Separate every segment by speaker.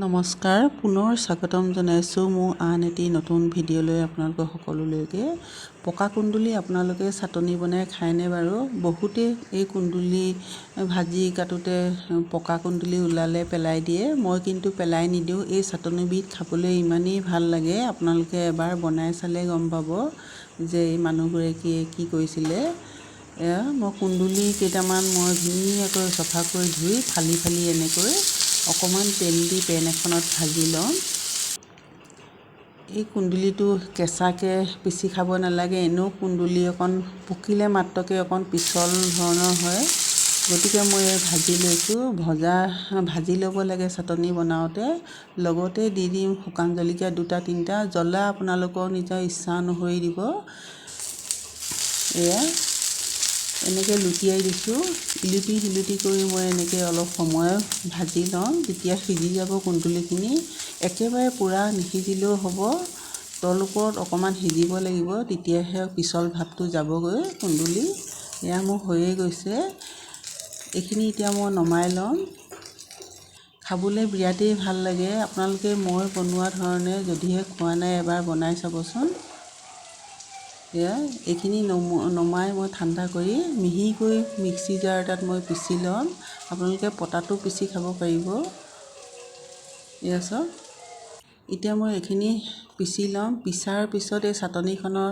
Speaker 1: নমস্কাৰ, পুনৰ স্বাগতম জনাইছোঁ মোৰ আন এটি নতুন ভিডিঅ'লৈ আপোনালোক সকলোলৈকে। পকা কুন্দুলি আপোনালোকে চাটনি বনাই খায়নে বাৰু? বহুতে এই কুন্দুলি ভাজি কাটোতে পকা কুন্দুলি ওলালে পেলাই দিয়ে। মই কিন্তু পেলাই নিদিওঁ। এই চাটনিবিধ খাবলৈ ইমানেই ভাল লাগে, আপোনালোকে এবাৰ বনাই চালে গম পাব যে এই মানুহগৰাকীয়ে কি কৰিছিলে। মই কুন্দুলি কেইটামান ধুনীয়াকৈ চফা কৰি ধুই ফালি এনেকৈ অকণমান তেল দি পেন এখনত ভাজি লওঁ। এই কুন্দুলিটো কেঁচাকৈ পিচি খাব নালাগে। এনেও কুন্দুলি অকণ পকিলে মাত্ৰকৈ অকণ পিছল ধৰণৰ হয়, গতিকে মই ভাজি লৈছোঁ। ভাজি ল'ব লাগে চাটনি বনাওঁতে। লগতে দি দিম শুকান জলকীয়া 2-3টা। জ্বলা আপোনালোকৰ নিজৰ ইচ্ছা অনুসৰি দিব। এনেকৈ লুটিয়াই দিছোঁ। ইলুটি কৰি মই এনেকৈ অলপ সময় ভাজি লওঁ। তেতিয়া সিজি যাব কুন্দুলিখিনি। একেবাৰে পূৰা নিসিজিলেও হ'ব, তল ওপৰত অকণমান সিজিব লাগিব, তেতিয়াহে পিছল ভাৱটো যাবগৈ কুন্দুলি। মোৰ হৈয়ে গৈছে। এইখিনি এতিয়া মই নমাই ল'ম। খাবলৈ বিৰাটেই ভাল লাগে। আপোনালোকে মই বনোৱা ধৰণে যদিহে খোৱা নাই এবাৰ বনাই চাবচোন। এইখিনি নমাই মই ঠাণ্ডা কৰি মিহিকৈ মিক্সি জাৰ এটাত মই পিচি ল'ম। আপোনালোকে পটাটো পিচি খাব পাৰিব। চাওক, এতিয়া মই এইখিনি পিচি ল'ম। পিছাৰ পিছত এই চাটনিখনৰ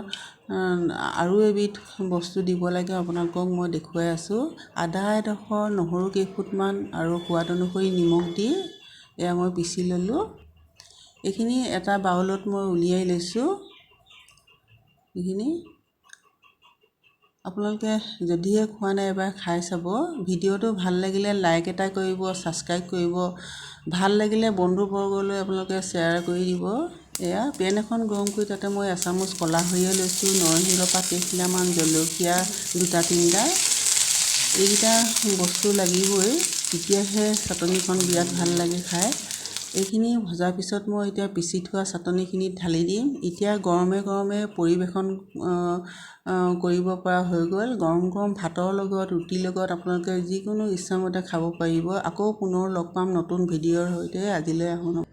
Speaker 1: আৰু এবিধ বস্তু দিব লাগে, আপোনালোকক মই দেখুৱাই আছোঁ। আদা এডোখৰ, নহৰু কেইফুটমান আৰু সোৱাদ অনুসৰি নিমখ দি মই পিচি ল'লোঁ। এইখিনি এটা বাউলত মই উলিয়াই লৈছোঁ। এইখিনি আপোনালোকে যদিহে খোৱা নাই এবাৰ খাই চাব। ভিডিঅ'টো ভাল লাগিলে লাইক এটা কৰিব, ছাবস্ক্ৰাইব কৰিব। ভাল লাগিলে বন্ধুবৰ্গলৈ আপোনালোকে শ্বেয়াৰ কৰি দিব। পেন এখন গৰম কৰি তাতে মই এচামুচ ক'লা সৰিয়হ লৈছোঁ, নৰসিংহ পাত কেইখিলামান, জলকীয়া 2-3টা। এইকেইটা বস্তু লাগিবই, তেতিয়াহে চাটনিখন বিৰাট ভাল লাগে খাই। এইখিনি ভজাৰ পিছত মই এতিয়া পিচি থোৱা চাটনিখিনিত ঢালি দিম। এতিয়া গৰমে পৰিৱেশন কৰিব পৰা হৈ গ'ল। গৰম ভাতৰ লগত, ৰুটিৰ লগত আপোনালোকে যিকোনো ইচ্ছামতে খাব পাৰিব। আকৌ পুনৰ লগ পাম নতুন ভিডিঅ'ৰ সৈতে। আজিলৈ আহোঁ।